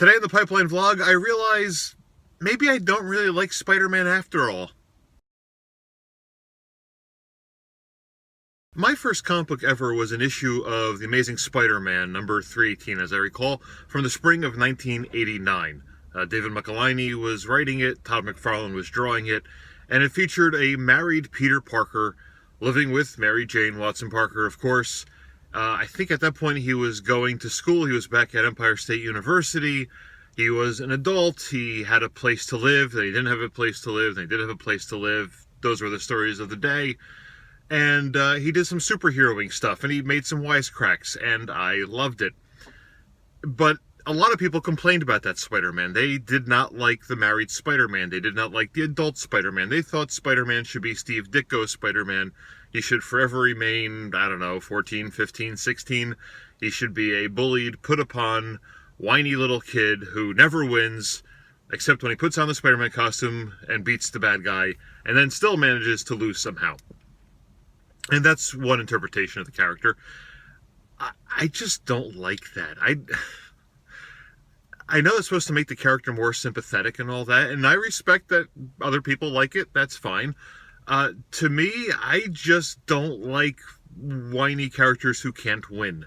Today in the Pipeline vlog, I realize maybe I don't really like Spider-Man after all. My first comic book ever was an issue of The Amazing Spider-Man, number 318, as I recall, from the spring of 1989. David Michelinie was writing it, Todd McFarlane was drawing it, and it featured a married Peter Parker living with Mary Jane Watson Parker, of course. I think at that point he was going to school. He was back at Empire State University. He was an adult. He had a place to live. They didn't have a place to live. They did have a place to live. Those were the stories of the day. And he did some superheroing stuff, and he made some wisecracks, and I loved it. But a lot of people complained about that Spider-Man. They did not like the married Spider-Man. They did not like the adult Spider-Man. They thought Spider-Man should be Steve Ditko's Spider-Man. He should forever remain, I don't know, 14, 15, 16. He should be a bullied, put upon, whiny little kid who never wins, except when he puts on the Spider-Man costume and beats the bad guy, and then still manages to lose somehow. And that's one interpretation of the character. I just don't like that. I know it's supposed to make the character more sympathetic and all that, and I respect that other people like it. That's fine. To me, I just don't like whiny characters who can't win.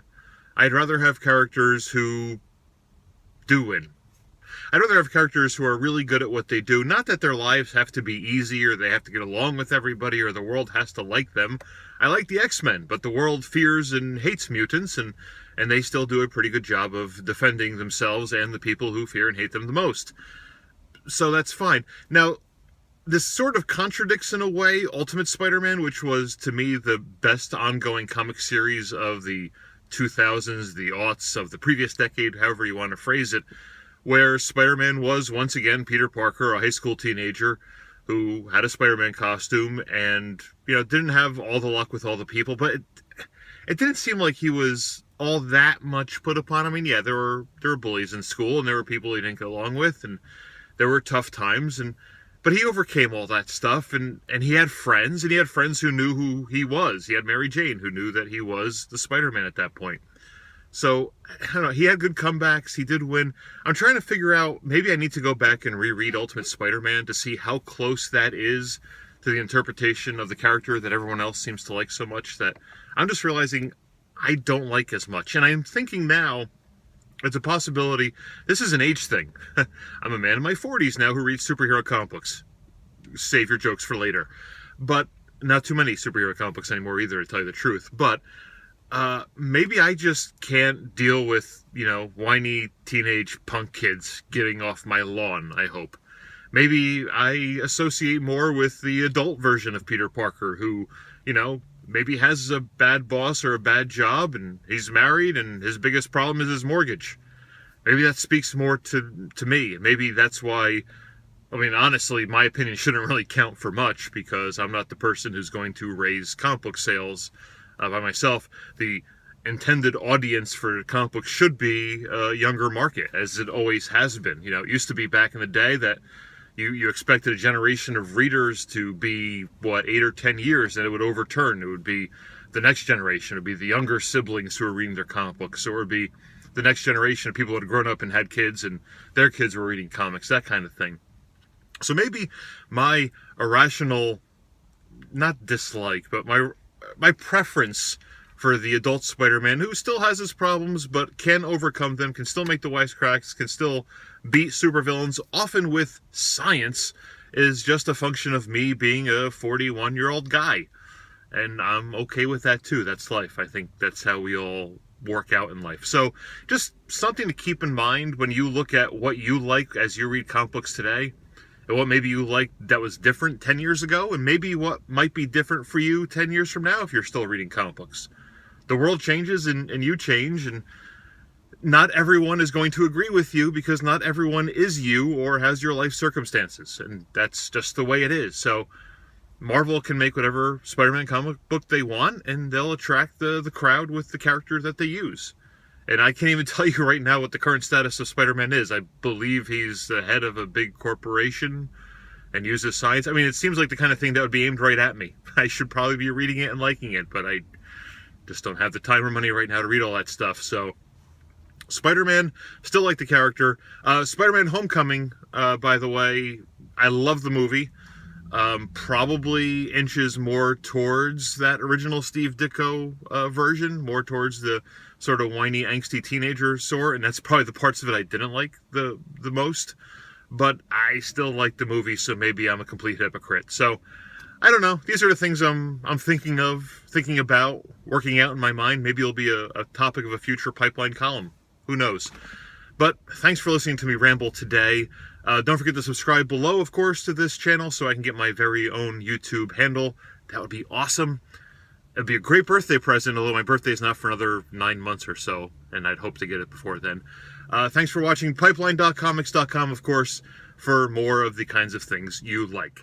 I'd rather have characters who do win. I'd rather have characters who are really good at what they do. Not that their lives have to be easy, or they have to get along with everybody, or the world has to like them. I like the X-Men, but the world fears and hates mutants, and they still do a pretty good job of defending themselves and the people who fear and hate them the most. So that's fine. Now, this sort of contradicts, in a way, Ultimate Spider-Man, which was, to me, the best ongoing comic series of the 2000s, the aughts, of the previous decade, however you want to phrase it, where Spider-Man was, once again, Peter Parker, a high school teenager who had a Spider-Man costume and, didn't have all the luck with all the people, but it didn't seem like he was all that much put upon. I mean, yeah, there were bullies in school, and there were people he didn't get along with, and there were tough times, but he overcame all that stuff, and he had friends, who knew who he was. He had Mary Jane, who knew that he was the Spider-Man at that point. So, I don't know, he had good comebacks, he did win. I'm trying to figure out, maybe I need to go back and reread Ultimate Spider-Man to see how close that is to the interpretation of the character that everyone else seems to like so much, that I'm just realizing I don't like as much. And I'm thinking now, it's a possibility, this is an age thing. I'm a man in my 40s now who reads superhero comic books. Save your jokes for later. But not too many superhero comic books anymore either, to tell you the truth. But maybe I just can't deal with, whiny teenage punk kids getting off my lawn, I hope. Maybe I associate more with the adult version of Peter Parker who, maybe has a bad boss or a bad job, and he's married, and his biggest problem is his mortgage. Maybe that speaks more to me. Maybe that's why, honestly, my opinion shouldn't really count for much, because I'm not the person who's going to raise comic book sales by myself. The intended audience for comic books should be a younger market, as it always has been. It used to be back in the day that you expected a generation of readers to be, 8 or 10 years, and it would overturn. It would be the next generation. It would be the younger siblings who are reading their comic books. Or it would be the next generation of people who had grown up and had kids, and their kids were reading comics, that kind of thing. So maybe my irrational, not dislike, but my preference for the adult Spider-Man, who still has his problems, but can overcome them, can still make the wisecracks, can still beat supervillains, often with science, is just a function of me being a 41-year-old guy. And I'm okay with that too. That's life. I think that's how we all work out in life. So just something to keep in mind when you look at what you like as you read comic books today, and what maybe you liked that was different 10 years ago, and maybe what might be different for you 10 years from now if you're still reading comic books. The world changes, and you change, and not everyone is going to agree with you, because not everyone is you or has your life circumstances, and that's just the way it is. So Marvel can make whatever Spider-Man comic book they want, and they'll attract the crowd with the character that they use. And I can't even tell you right now what the current status of Spider-Man is. I believe he's the head of a big corporation and uses science. It seems like the kind of thing that would be aimed right at me. I should probably be reading it and liking it, but I just don't have the time or money right now to read all that stuff. So Spider-Man, still like the character. Spider-Man Homecoming, by the way, I love the movie. Probably inches more towards that original Steve Ditko version, more towards the sort of whiny, angsty teenager sort, and that's probably the parts of it I didn't like the most. But I still like the movie, so maybe I'm a complete hypocrite. So I don't know. These are the things I'm thinking about, working out in my mind. Maybe it'll be a topic of a future Pipeline column. Who knows? But thanks for listening to me ramble today. Don't forget to subscribe below, of course, to this channel so I can get my very own YouTube handle. That would be awesome. It'd be a great birthday present, although my birthday is not for another 9 months or so, and I'd hope to get it before then. Thanks for watching. Pipeline.comics.com, of course, for more of the kinds of things you like.